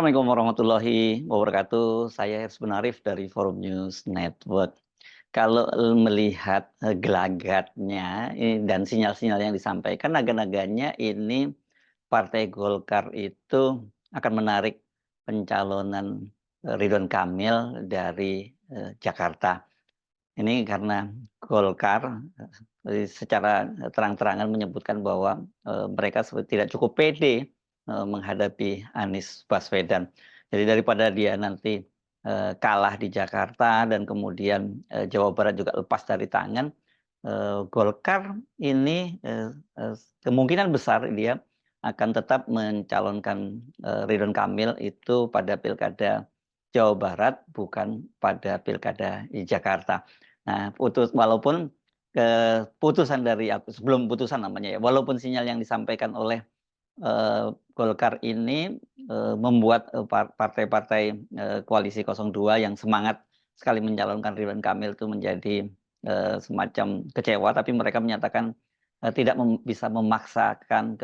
Assalamualaikum warahmatullahi wabarakatuh. Saya Hersman Arif dari Forum News Network. Kalau melihat gelagatnya dan sinyal-sinyal yang disampaikan, naga-naganya ini Partai Golkar itu akan menarik pencalonan Ridwan Kamil dari Jakarta. Ini karena Golkar secara terang-terangan menyebutkan bahwa mereka tidak cukup pede menghadapi Anies Baswedan. Jadi daripada dia nanti kalah di Jakarta dan kemudian Jawa Barat juga lepas dari tangan, Golkar ini kemungkinan besar dia akan tetap mencalonkan Ridwan Kamil itu pada Pilkada Jawa Barat, bukan pada Pilkada di Jakarta. Nah, walaupun putusan dari sebelum putusan namanya ya, walaupun sinyal yang disampaikan oleh Golkar ini membuat partai-partai koalisi 02 yang semangat sekali mencalonkan Ridwan Kamil itu menjadi semacam kecewa, tapi mereka menyatakan tidak bisa memaksakan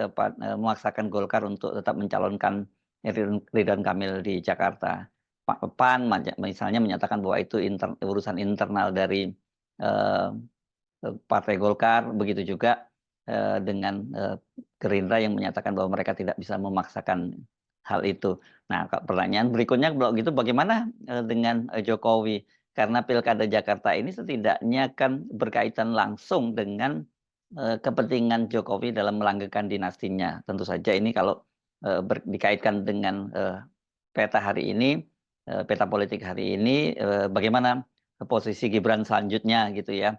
Golkar untuk tetap mencalonkan Ridwan Kamil di Jakarta. PAN misalnya menyatakan bahwa itu urusan internal dari eh, Partai Golkar, begitu juga dengan Gerindra yang menyatakan bahwa mereka tidak bisa memaksakan hal itu. Nah, pertanyaan berikutnya kalau gitu bagaimana dengan Jokowi? Karena Pilkada Jakarta ini setidaknya kan berkaitan langsung dengan kepentingan Jokowi dalam melanggengkan dinastinya. Tentu saja ini kalau dikaitkan dengan peta hari ini, peta politik hari ini, bagaimana posisi Gibran selanjutnya gitu ya.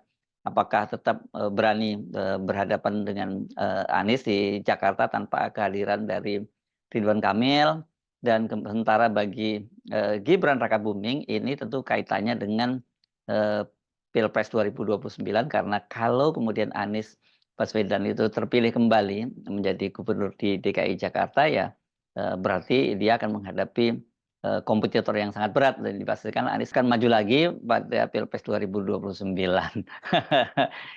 Apakah tetap berani berhadapan dengan Anies di Jakarta tanpa kehadiran dari Ridwan Kamil, dan sementara bagi Gibran Rakabuming ini tentu kaitannya dengan eh, Pilpres 2029, karena kalau kemudian Anies Baswedan itu terpilih kembali menjadi gubernur di DKI Jakarta ya berarti dia akan menghadapi kompetitor yang sangat berat, dan dipastikan Anies akan maju lagi pada Pilpres 2029.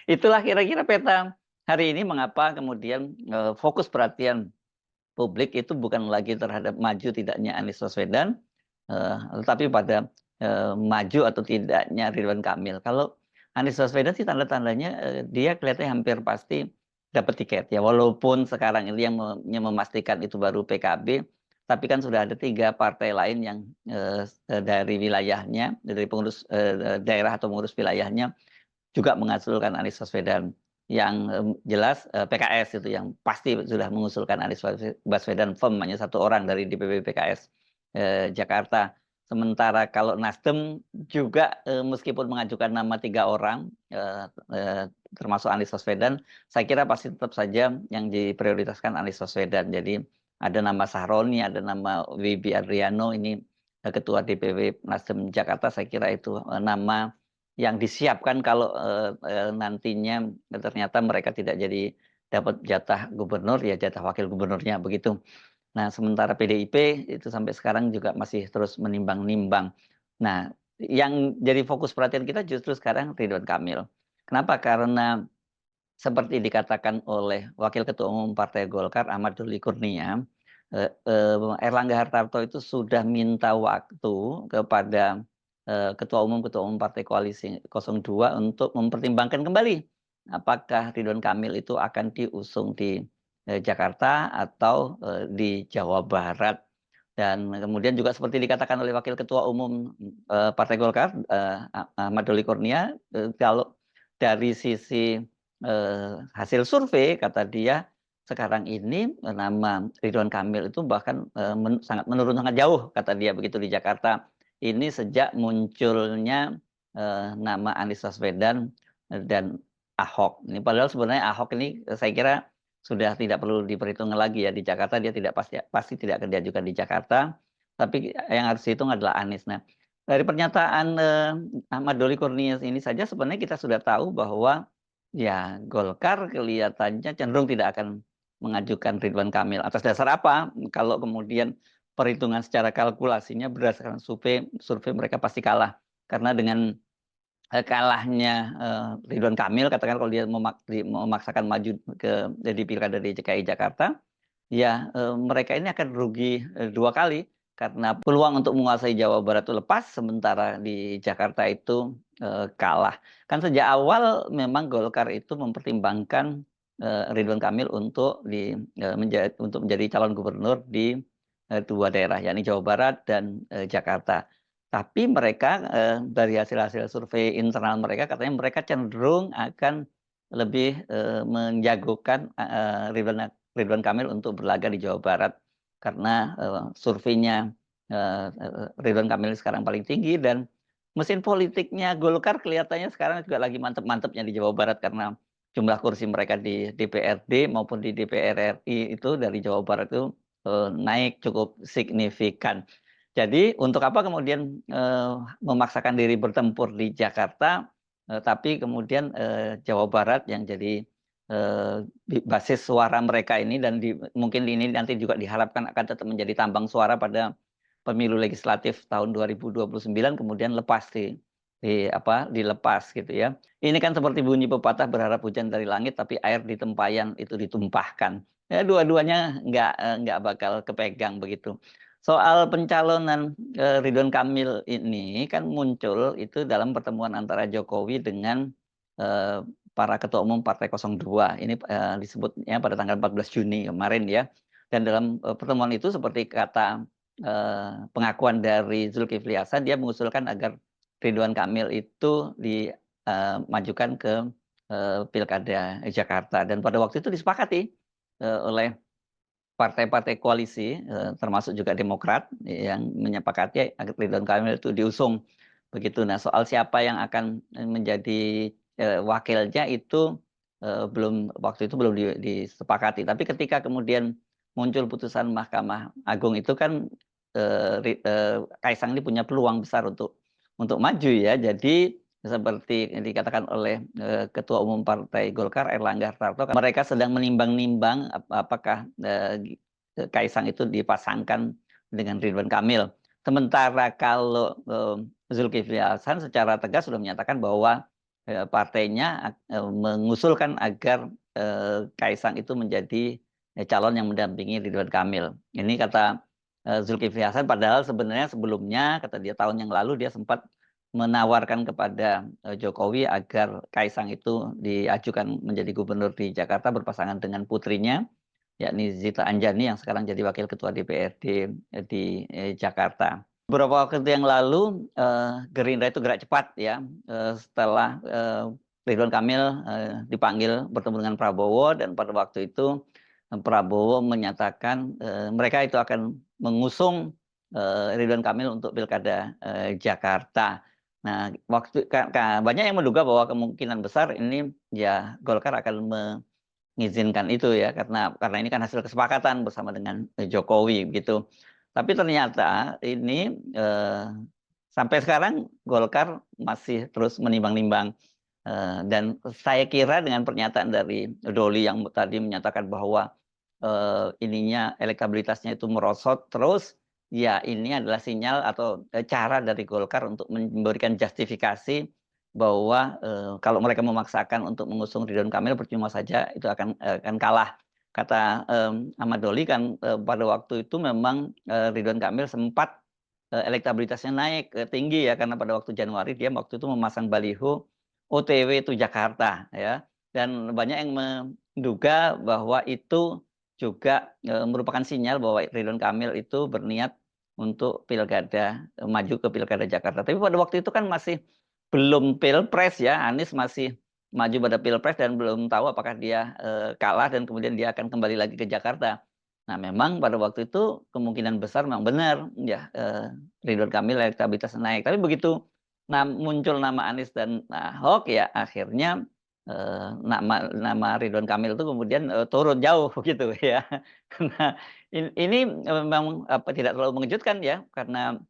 Itulah kira-kira peta hari ini mengapa kemudian fokus perhatian publik itu bukan lagi terhadap maju tidaknya Anies Baswedan, tetapi pada maju atau tidaknya Ridwan Kamil. Kalau Anies Baswedan sih tanda-tandanya dia kelihatannya hampir pasti dapat tiket ya, walaupun sekarang ini yang memastikan itu baru PKB, tapi kan sudah ada 3 partai lain yang dari wilayahnya, dari pengurus daerah atau pengurus wilayahnya juga mengusulkan Anies Baswedan. Yang jelas PKS itu yang pasti sudah mengusulkan Anies Baswedan firm, hanya 1 orang dari DPP PKS Jakarta. Sementara kalau Nasdem juga meskipun mengajukan nama 3 orang, termasuk Anies Baswedan, saya kira pasti tetap saja yang diprioritaskan Anies Baswedan. Jadi ada nama Sahroni, ada nama Wibi Adriano, ini Ketua DPW Nasdem Jakarta. Saya kira itu nama yang disiapkan kalau nantinya ternyata mereka tidak jadi dapat jatah gubernur, ya jatah wakil gubernurnya begitu. Nah, sementara PDIP itu sampai sekarang juga masih terus menimbang-nimbang. Nah, yang jadi fokus perhatian kita justru sekarang Ridwan Kamil. Kenapa? Karena seperti dikatakan oleh Wakil Ketua Umum Partai Golkar Ahmad Doli Kurnia, Erlangga Hartarto itu sudah minta waktu kepada Ketua Umum Partai Koalisi 02 untuk mempertimbangkan kembali apakah Ridwan Kamil itu akan diusung di Jakarta atau di Jawa Barat. Dan kemudian juga seperti dikatakan oleh Wakil Ketua Umum Partai Golkar Ahmad Doli Kurnia, kalau dari sisi hasil survei kata dia sekarang ini nama Ridwan Kamil itu bahkan sangat menurun sangat jauh kata dia begitu di Jakarta ini sejak munculnya nama Anies Baswedan dan Ahok. Ini padahal sebenarnya Ahok ini saya kira sudah tidak perlu diperhitungkan lagi ya di Jakarta, dia tidak pasti tidak akan diajukan di Jakarta, tapi yang harus dihitung adalah Anies. Nah, dari pernyataan Ahmad Doli Kurnia ini saja sebenarnya kita sudah tahu bahwa ya, Golkar kelihatannya cenderung tidak akan mengajukan Ridwan Kamil. Atas dasar apa? Kalau kemudian perhitungan secara kalkulasinya berdasarkan survei mereka pasti kalah. Karena dengan kalahnya Ridwan Kamil, katakan kalau dia memaksakan maju di Pilkada DKI Jakarta, ya mereka ini akan rugi 2 kali. karena peluang untuk menguasai Jawa Barat itu lepas, sementara di Jakarta itu kalah. Kan sejak awal memang Golkar itu mempertimbangkan Ridwan Kamil untuk untuk menjadi calon gubernur di dua daerah, yakni Jawa Barat dan Jakarta. Tapi mereka dari hasil-hasil survei internal mereka katanya mereka cenderung akan lebih menjagokan Ridwan Kamil untuk berlaga di Jawa Barat karena surveinya Ridwan Kamil sekarang paling tinggi dan mesin politiknya Golkar kelihatannya sekarang juga lagi mantep-mantepnya di Jawa Barat karena jumlah kursi mereka di DPRD maupun di DPR RI itu dari Jawa Barat itu naik cukup signifikan. Jadi untuk apa kemudian memaksakan diri bertempur di Jakarta, tapi kemudian Jawa Barat yang jadi basis suara mereka ini dan mungkin ini nanti juga diharapkan akan tetap menjadi tambang suara pada pemilu legislatif tahun 2029 kemudian dilepas gitu ya. Ini kan seperti bunyi pepatah berharap hujan dari langit tapi air di tempayan itu ditumpahkan. Ya dua-duanya nggak bakal kepegang begitu. Soal pencalonan Ridwan Kamil ini kan muncul itu dalam pertemuan antara Jokowi dengan para ketua umum Partai 02. Ini disebutnya pada tanggal 14 Juni kemarin ya. Dan dalam pertemuan itu seperti kata pengakuan dari Zulkifli Hasan, dia mengusulkan agar Ridwan Kamil itu dimajukan ke Pilkada Jakarta. Dan pada waktu itu disepakati oleh partai-partai koalisi, termasuk juga Demokrat, yang menyepakati agar Ridwan Kamil itu diusung. Begitu. Nah, soal siapa yang akan menjadi wakilnya itu waktu itu belum disepakati. Tapi ketika kemudian muncul putusan Mahkamah Agung itu kan Kaisang ini punya peluang besar untuk maju ya. Jadi seperti yang dikatakan oleh Ketua Umum Partai Golkar Erlangga Hartarto, mereka sedang menimbang-nimbang apakah Kaisang itu dipasangkan dengan Ridwan Kamil. Sementara kalau Zulkifli Hasan secara tegas sudah menyatakan bahwa partainya mengusulkan agar Kaisang itu menjadi calon yang mendampingi Ridwan Kamil. Ini kata Zulkifli Hasan, padahal sebenarnya sebelumnya, kata dia tahun yang lalu dia sempat menawarkan kepada Jokowi agar Kaisang itu diajukan menjadi gubernur di Jakarta berpasangan dengan putrinya, yakni Zita Anjani yang sekarang jadi wakil ketua DPRD di Jakarta. Beberapa waktu yang lalu Gerindra itu gerak cepat ya setelah Ridwan Kamil dipanggil bertemu dengan Prabowo dan pada waktu itu Prabowo menyatakan mereka itu akan mengusung Ridwan Kamil untuk Pilkada Jakarta. Nah, banyak yang menduga bahwa kemungkinan besar ini ya Golkar akan mengizinkan itu ya karena ini kan hasil kesepakatan bersama dengan Jokowi gitu. Tapi ternyata ini sampai sekarang Golkar masih terus menimbang-nimbang dan saya kira dengan pernyataan dari Doli yang tadi menyatakan bahwa ininya elektabilitasnya itu merosot terus, ya ini adalah sinyal atau cara dari Golkar untuk memberikan justifikasi bahwa kalau mereka memaksakan untuk mengusung Ridwan Kamil percuma saja itu akan kalah. Kata Ahmad Doli kan pada waktu itu memang Ridwan Kamil sempat elektabilitasnya naik tinggi ya karena pada waktu Januari dia waktu itu memasang baliho OTW to Jakarta ya dan banyak yang menduga bahwa itu juga merupakan sinyal bahwa Ridwan Kamil itu berniat untuk maju ke Pilkada Jakarta. Tapi pada waktu itu kan masih belum Pilpres ya, Anies masih maju pada Pilpres dan belum tahu apakah dia kalah dan kemudian dia akan kembali lagi ke Jakarta. Nah, memang pada waktu itu kemungkinan besar memang benar ya Ridwan Kamil elektabilitas naik. Tapi begitu muncul nama Anies dan Ahok ya akhirnya nama Ridwan Kamil itu kemudian turun jauh gitu ya. Nah, ini memang tidak terlalu mengejutkan ya karena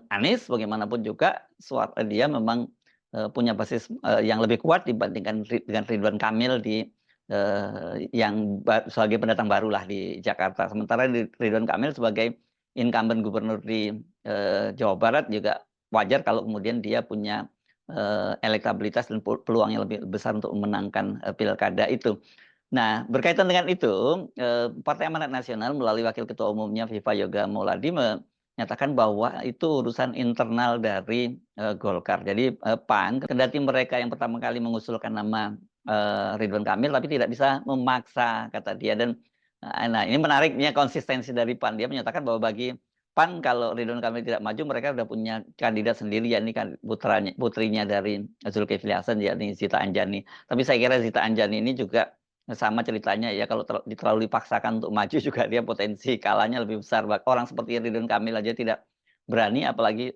Anies bagaimanapun juga dia memang punya basis yang lebih kuat dibandingkan dengan Ridwan Kamil yang sebagai pendatang barulah di Jakarta. Sementara Ridwan Kamil sebagai incumbent gubernur di Jawa Barat juga wajar kalau kemudian dia punya elektabilitas dan peluang yang lebih besar untuk memenangkan pilkada itu. Nah, berkaitan dengan itu, Partai Amanat Nasional melalui Wakil Ketua Umumnya Viva Yoga Mauladi nyatakan bahwa itu urusan internal dari Golkar. Jadi PAN, kendati mereka yang pertama kali mengusulkan nama Ridwan Kamil, tapi tidak bisa memaksa, kata dia. Dan nah ini menariknya konsistensi dari PAN. Dia menyatakan bahwa bagi PAN kalau Ridwan Kamil tidak maju, mereka sudah punya kandidat sendiri, yakni kan putrinya dari Zulkifli Hasan, yakni Zita Anjani. Tapi saya kira Zita Anjani ini juga sama ceritanya ya, kalau terlalu dipaksakan untuk maju juga dia potensi kalahnya lebih besar. Orang seperti Ridwan Kamil aja tidak berani, apalagi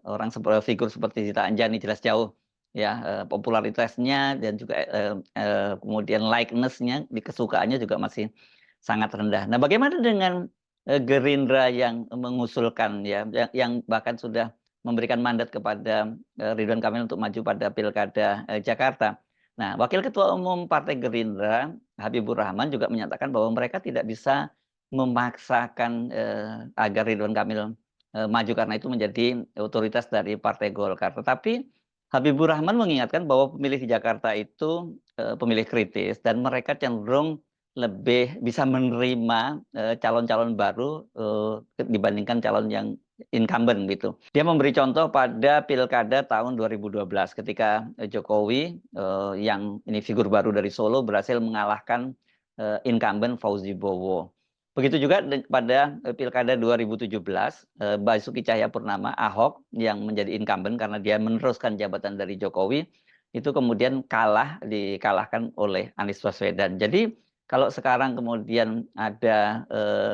orang figur seperti Zita Anjani, jelas jauh ya popularitasnya dan juga kemudian likeness-nya, kesukaannya juga masih sangat rendah. Nah, bagaimana dengan Gerindra yang mengusulkan ya, yang bahkan sudah memberikan mandat kepada Ridwan Kamil untuk maju pada Pilkada Jakarta. Nah, Wakil Ketua Umum Partai Gerindra, Habibur Rahman, juga menyatakan bahwa mereka tidak bisa memaksakan agar Ridwan Kamil maju karena itu menjadi otoritas dari Partai Golkar. Tetapi Habibur Rahman mengingatkan bahwa pemilih di Jakarta itu pemilih kritis dan mereka cenderung lebih bisa menerima calon-calon baru dibandingkan calon yang incumbent gitu. Dia memberi contoh pada Pilkada tahun 2012 ketika Jokowi yang ini figur baru dari Solo berhasil mengalahkan incumbent Fauzi Bowo. Begitu juga pada Pilkada 2017, Basuki Cahayapurnama, Ahok yang menjadi incumbent karena dia meneruskan jabatan dari Jokowi, itu kemudian dikalahkan oleh Anies Baswedan. Jadi kalau sekarang kemudian ada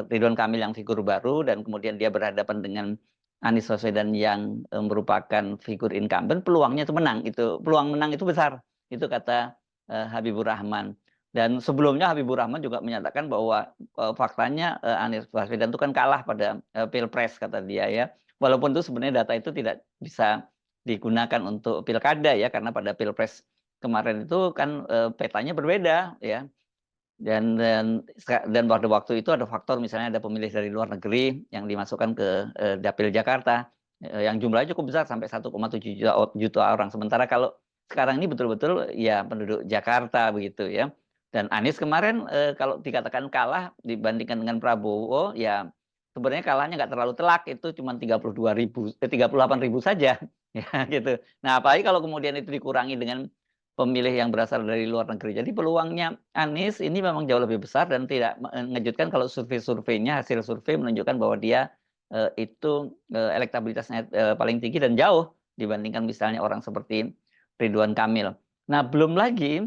Ridwan Kamil yang figur baru dan kemudian dia berhadapan dengan Anies Baswedan yang merupakan figur incumbent, peluangnya itu menang. Peluang menang itu besar. Itu kata Habibur Rahman. Dan sebelumnya Habibur Rahman juga menyatakan bahwa faktanya Anies Baswedan itu kan kalah pada Pilpres, kata dia ya. Walaupun itu sebenarnya data itu tidak bisa digunakan untuk pilkada ya, karena pada Pilpres kemarin itu kan petanya berbeda ya. Dan pada waktu itu ada faktor, misalnya ada pemilih dari luar negeri yang dimasukkan ke Dapil Jakarta yang jumlahnya cukup besar sampai 1,7 juta orang. Sementara kalau sekarang ini betul-betul ya penduduk Jakarta begitu ya. Dan Anies kemarin kalau dikatakan kalah dibandingkan dengan Prabowo, ya sebenarnya kalahnya nggak terlalu telak, itu cuma 38.000 saja ya gitu. Nah, apalagi kalau kemudian itu dikurangi dengan pemilih yang berasal dari luar negeri. Jadi peluangnya Anies ini memang jauh lebih besar dan tidak mengejutkan kalau survei-surveinya, hasil survei menunjukkan bahwa dia itu elektabilitasnya paling tinggi dan jauh dibandingkan misalnya orang seperti Ridwan Kamil. Nah, belum lagi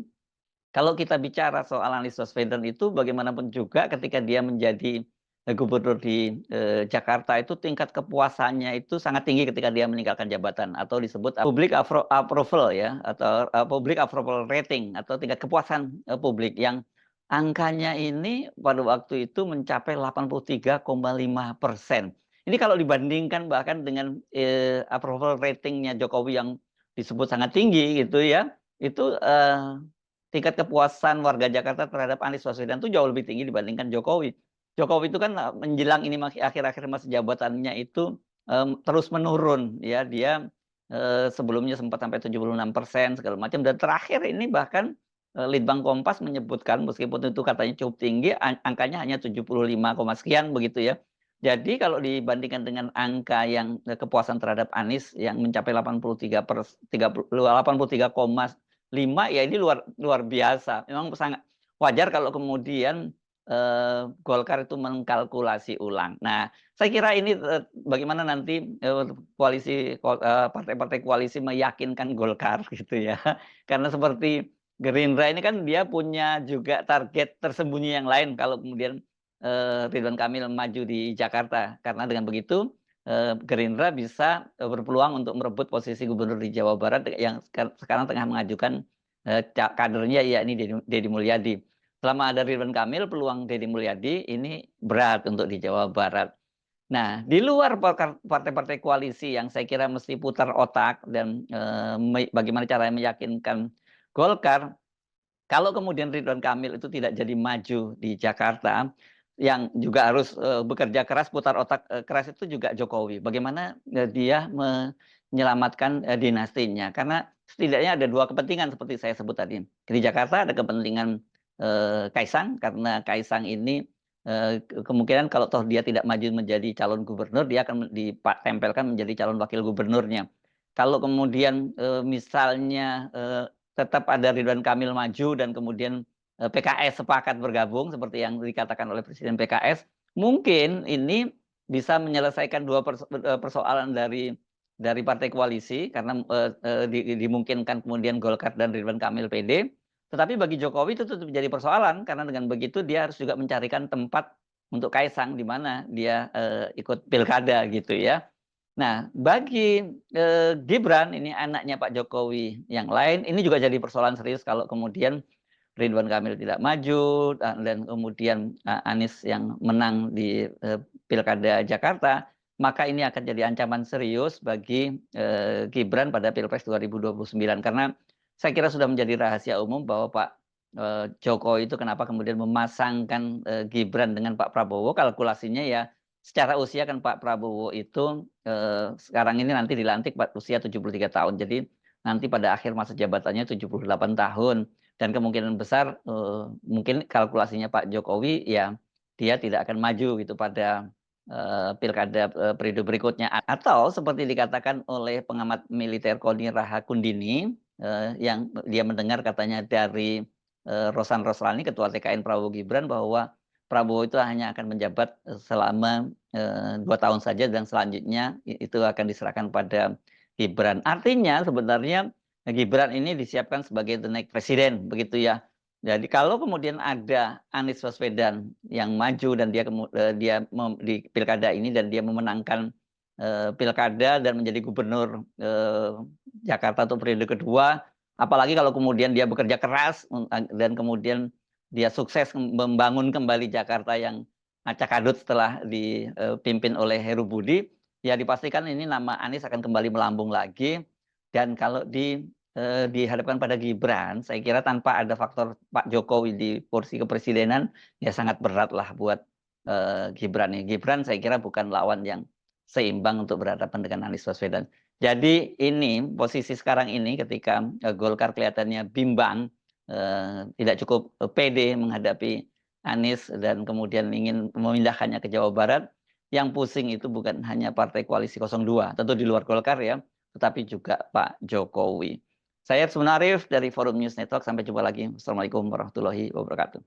kalau kita bicara soal Anies Baswedan itu bagaimanapun juga ketika dia menjadi gubernur di Jakarta itu tingkat kepuasannya itu sangat tinggi ketika dia meninggalkan jabatan, atau disebut public approval ya, atau public approval rating, atau tingkat kepuasan publik yang angkanya ini pada waktu itu mencapai 83,5%. Ini kalau dibandingkan bahkan dengan approval ratingnya Jokowi yang disebut sangat tinggi gitu ya, itu tingkat kepuasan warga Jakarta terhadap Anies Baswedan itu jauh lebih tinggi dibandingkan Jokowi. Jokowi itu kan menjelang ini akhir-akhir masa jabatannya itu terus menurun ya, dia sebelumnya sempat sampai 76% segala macam, dan terakhir ini bahkan Litbang Kompas menyebutkan meskipun itu katanya cukup tinggi, angkanya hanya 75, sekian begitu ya. Jadi kalau dibandingkan dengan angka yang kepuasan terhadap Anies yang mencapai 83,5, ya ini luar biasa. Memang sangat wajar kalau kemudian Golkar itu mengkalkulasi ulang. Nah, saya kira ini bagaimana nanti partai-partai koalisi meyakinkan Golkar gitu ya. Karena seperti Gerindra ini kan dia punya juga target tersembunyi yang lain kalau kemudian Ridwan Kamil maju di Jakarta. Karena dengan begitu Gerindra bisa berpeluang untuk merebut posisi gubernur di Jawa Barat yang sekarang tengah mengajukan kadernya, yakni Deddy Mulyadi. Selama ada Ridwan Kamil, peluang Deddy Mulyadi ini berat untuk di Jawa Barat. Nah, di luar partai-partai koalisi yang saya kira mesti putar otak dan bagaimana caranya meyakinkan Golkar, kalau kemudian Ridwan Kamil itu tidak jadi maju di Jakarta, yang juga harus bekerja keras, putar otak keras itu juga Jokowi. Bagaimana dia menyelamatkan dinastinya? Karena setidaknya ada dua kepentingan seperti saya sebut tadi. Di Jakarta ada kepentingan Kaisang, karena Kaisang ini kemungkinan kalau toh dia tidak maju menjadi calon gubernur, dia akan ditempelkan menjadi calon wakil gubernurnya. Kalau kemudian misalnya tetap ada Ridwan Kamil maju dan kemudian PKS sepakat bergabung seperti yang dikatakan oleh Presiden PKS, mungkin ini bisa menyelesaikan dua persoalan dari partai koalisi karena dimungkinkan kemudian Golkar dan Ridwan Kamil PD. Tetapi bagi Jokowi itu tetap menjadi persoalan karena dengan begitu dia harus juga mencarikan tempat untuk Kaisang di mana dia ikut pilkada gitu ya. Nah, bagi Gibran ini anaknya Pak Jokowi yang lain, ini juga jadi persoalan serius kalau kemudian Ridwan Kamil tidak maju dan kemudian Anies yang menang di pilkada Jakarta, maka ini akan jadi ancaman serius bagi Gibran pada Pilpres 2029 karena saya kira sudah menjadi rahasia umum bahwa Pak Jokowi itu kenapa kemudian memasangkan Gibran dengan Pak Prabowo, kalkulasinya ya secara usia kan Pak Prabowo itu sekarang ini nanti dilantik usia 73 tahun. Jadi nanti pada akhir masa jabatannya 78 tahun. Dan kemungkinan besar mungkin kalkulasinya Pak Jokowi ya dia tidak akan maju gitu pada pilkada periode berikutnya. Atau seperti dikatakan oleh pengamat militer Koni Rahakundini yang dia mendengar katanya dari Rosan Roslani, ketua TKN Prabowo Gibran, bahwa Prabowo itu hanya akan menjabat selama 2 tahun saja dan selanjutnya itu akan diserahkan pada Gibran. Artinya sebenarnya Gibran ini disiapkan sebagai the next presiden, begitu ya. Jadi kalau kemudian ada Anies Baswedan yang maju dan di pilkada ini dan dia memenangkan pilkada dan menjadi gubernur Jakarta untuk periode kedua, apalagi kalau kemudian dia bekerja keras dan kemudian dia sukses membangun kembali Jakarta yang acak-adut setelah dipimpin oleh Heru Budi, ya dipastikan ini nama Anies akan kembali melambung lagi. Dan kalau dihadapkan pada Gibran, saya kira tanpa ada faktor Pak Jokowi di kursi kepresidenan, ya sangat berat lah buat Gibran. Gibran saya kira bukan lawan yang seimbang untuk berhadapan dengan Anies Baswedan. Jadi ini posisi sekarang ini ketika Golkar kelihatannya bimbang, tidak cukup pede menghadapi Anies dan kemudian ingin memindahkannya ke Jawa Barat, yang pusing itu bukan hanya Partai Koalisi 02, tentu di luar Golkar ya, tetapi juga Pak Jokowi. Saya Arif dari Forum News Network, sampai jumpa lagi. Assalamualaikum warahmatullahi wabarakatuh.